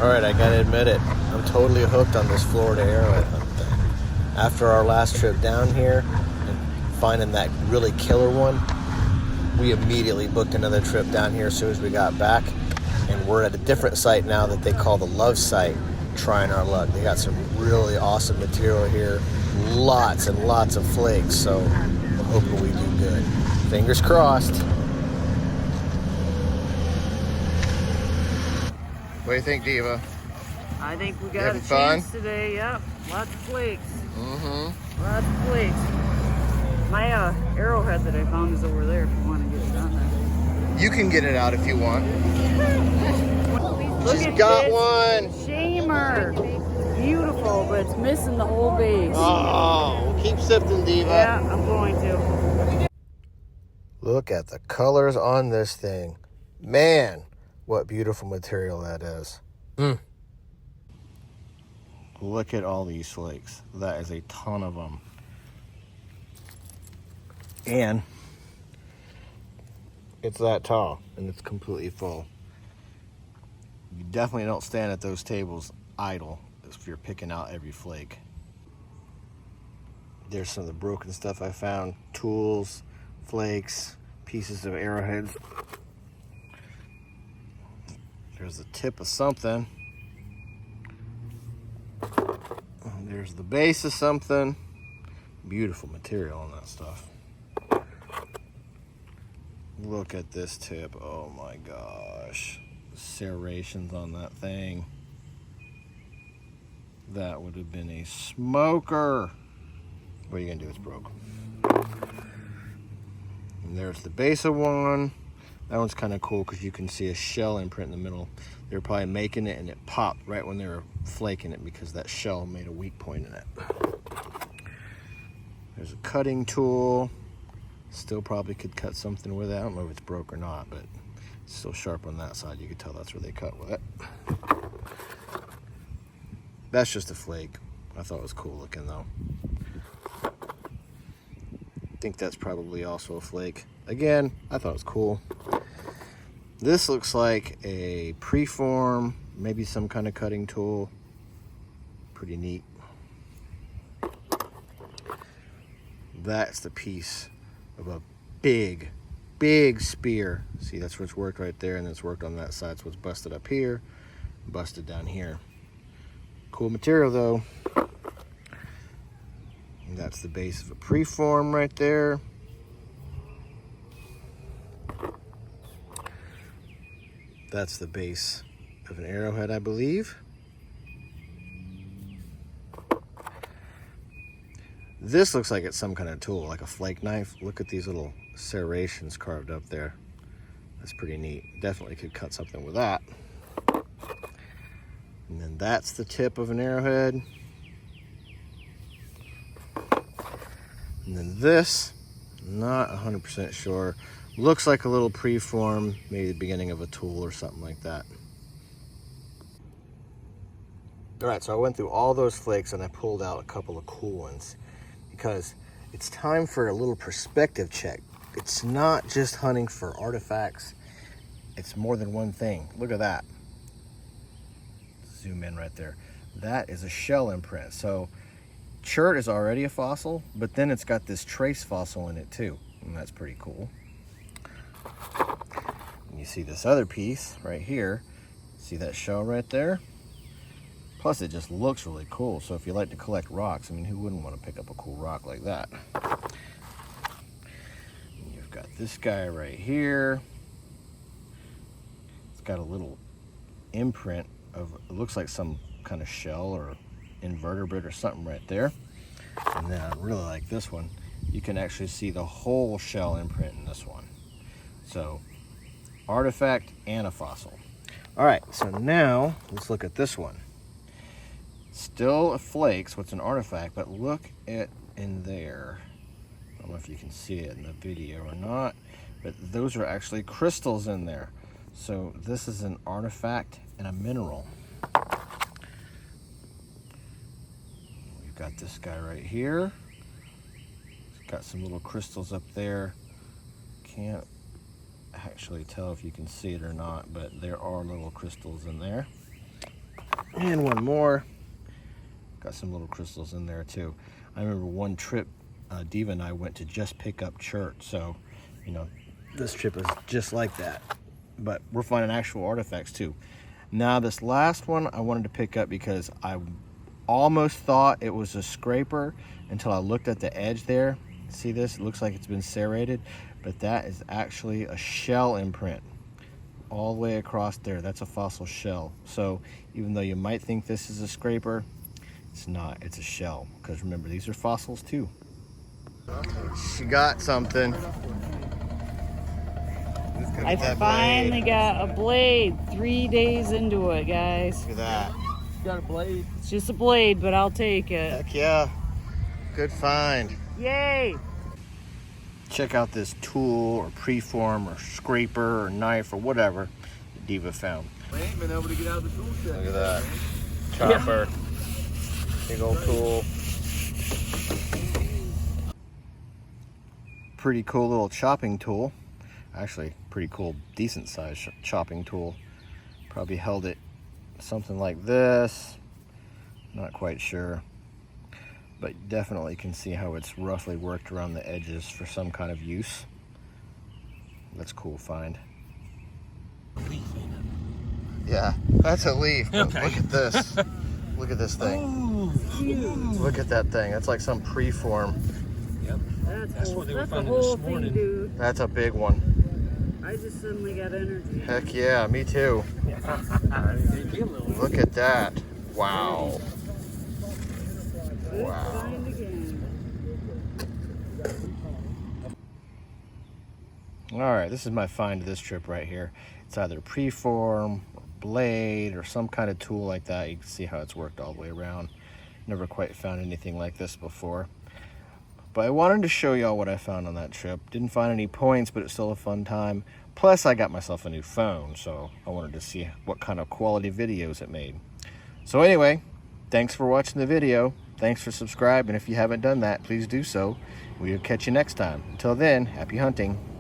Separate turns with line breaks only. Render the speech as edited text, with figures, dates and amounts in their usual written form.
All right, I gotta admit it. I'm totally hooked on this Florida arrowhead hunt thing. After our last trip down here and finding that really killer one, we immediately booked another trip down here as soon as we got back. And we're at a different site now that they call the Love Site, trying our luck. They got some really awesome material here. Lots and lots of flakes, so I'm hoping we do good. Fingers crossed. What do you think, Diva?
I think we got a chance today. Yep, lots of flakes. Mm-hmm. Lots of flakes. My arrowhead that I found is over there if you want to get it on there.
You can get it out if you want.
Look
She's
at
got
this
one.
shamer. Beautiful, but it's missing the whole base.
Oh, keep sifting, Diva.
Yeah, I'm going to.
Look at the colors on this thing. Man, what beautiful material that is. Look at all these flakes. That is a ton of them. And it's that tall, and it's completely full. You definitely don't stand at those tables idle if you're picking out every flake. There's some of the broken stuff I found. Tools, flakes, pieces of arrowheads. There's the tip of something. There's the base of something. Beautiful material on that stuff. Look at this tip. Oh my gosh. Serrations on that thing. That would have been a smoker. What are you gonna do? It's broke. And there's the base of one. That one's kind of cool because you can see a shell imprint in the middle. They were probably making it and it popped right when they were flaking it because that shell made a weak point in it. There's a cutting tool. Still probably could cut something with it. I don't know if it's broke or not, but it's still sharp on that side. You can tell that's where they cut with it. That's just a flake. I thought it was cool looking though. I think that's probably also a flake. Again, I thought it was cool. This looks like a preform, maybe some kind of cutting tool. Pretty neat. That's the piece of a big, big spear. See, that's where it's worked right there, and it's worked on that side. So it's busted up here, busted down here. Cool material though. And that's the base of a preform right there. That's the base of an arrowhead, I believe. This looks like it's some kind of tool, like a flake knife. Look at these little serrations carved up there. That's pretty neat. Definitely could cut something with that. And then that's the tip of an arrowhead. And then this, not 100% sure. Looks like a little preform, maybe the beginning of a tool or something like that. All right, so I went through all those flakes and I pulled out a couple of cool ones because it's time for a little perspective check. It's not just hunting for artifacts. It's more than one thing. Look at that. Zoom in right there. That is a shell imprint. So chert is already a fossil, but then it's got this trace fossil in it too. And that's pretty cool. And you see this other piece right here. See that shell right there? Plus it just looks really cool. So if you like to collect rocks, I mean, who wouldn't want to pick up a cool rock like that? And you've got this guy right here. It's got a little imprint of, it looks like some kind of shell or invertebrate or something right there. And then I really like this one. You can actually see the whole shell imprint in this one. So artifact and a fossil. All right, so now let's look at this one. Still a flake, so it's an artifact, but look at in there. I don't know if you can see it in the video or not, but those are actually crystals in there. So this is an artifact and a mineral. We've got this guy right here. It's got some little crystals up there. Can't actually tell if you can see it or not, but there are little crystals in there. And one more. Got some little crystals in there too. I remember one trip Diva and I went to just pick up chert, so you know this trip is just like that. But we're finding actual artifacts too. Now this last one I wanted to pick up because I almost thought it was a scraper until I looked at the edge there. See this? It looks like it's been serrated, but that is actually a shell imprint all the way across there. That's a fossil shell. So even though you might think this is a scraper, it's not. It's a shell, because remember, these are fossils too. She got something.
I finally got a blade 3 days into it, guys.
Look at that.
You got a blade?
It's just a blade, but I'll take it.
Heck yeah. Good find.
Yay!
Check out this tool or preform or scraper or knife or whatever that Diva found.
We ain't been able to get out of the tool shed.
Look at that. Chopper. Big old tool. Pretty cool little chopping tool. Actually, pretty cool, decent sized chopping tool. Probably held it something like this. Not quite sure. But definitely can see how it's roughly worked around the edges for some kind of use. That's a cool find. Yeah, that's a leaf. Okay. Look at this. Look at this thing.
Ooh.
Look at that thing. That's like some preform.
Yep.
That's
what they were
that's a
finding
whole
this morning.
thing, dude.
That's a big one.
I just suddenly got energy.
Heck yeah, me too. Look at that. Wow.
Good
Wow.
find again.
All right, this is my find of this trip right here. It's either preform, or blade, or some kind of tool like that. You can see how it's worked all the way around. Never quite found anything like this before. But I wanted to show y'all what I found on that trip. Didn't find any points, but it's still a fun time. Plus, I got myself a new phone, so I wanted to see what kind of quality videos it made. So anyway, thanks for watching the video. Thanks for subscribing. If you haven't done that, please do so. We'll catch you next time. Until then, happy hunting.